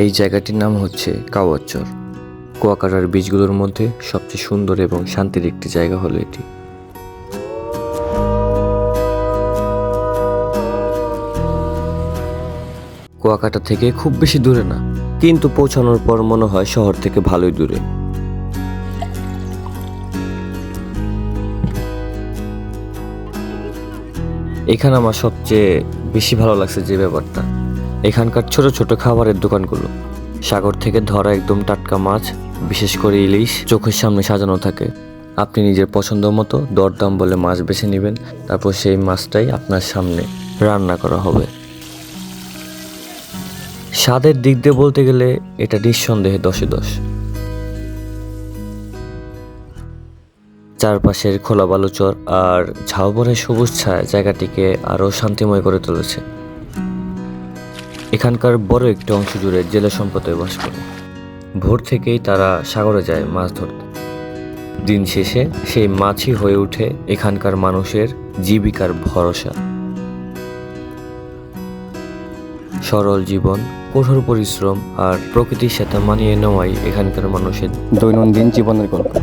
এই জায়গাটির নাম হচ্ছে কাওয়াচর। কুয়াকাটার বীচগুলোর মধ্যে সবচেয়ে সুন্দর এবং শান্তির একটি জায়গা হলো এটি। কুয়াকাটা থেকে খুব বেশি দূরে না, কিন্তু পৌঁছানোর পর মনে হয় শহর থেকে ভালোই দূরে। এখানে আমার সবচেয়ে বেশি ভালো লাগছে যে ব্যাপারটা, এখানকার ছোট ছোট খাবারের দোকানগুলো। সাগর থেকে ধরা একদম টাটকা মাছ, বিশেষ করে ইলিশ, চোখের সামনে সাজানো থাকে। আপনি নিজের পছন্দ মতো দরদাম বলে মাছ বেছে নেবেন, তারপর সেই মাছটাই আপনার সামনে রান্না করা হবে। স্বাদের দিক দিয়ে বলতে গেলে এটা নিঃসন্দেহে 10-এ 10। চারপাশের খোলা বালুচর আর ঝাউবনের সবুজ ছায়া জায়গাটিকে আরও শান্তিময় করে তুলেছে। এখানকার বড় একটি অংশ জুড়ে জেলে সম্প্রদায় বাস করে। ভোর থেকেই তারা সাগরে যায় মাছ ধরতে। দিন শেষে সেই মাছই হয়ে ওঠে এখানকার মানুষের জীবিকার ভরসা। সরল জীবন, কঠোর পরিশ্রম আর প্রকৃতির সাথে মানিয়ে নেওয়াই এখানকার মানুষের দৈনন্দিন জীবনের গল্প।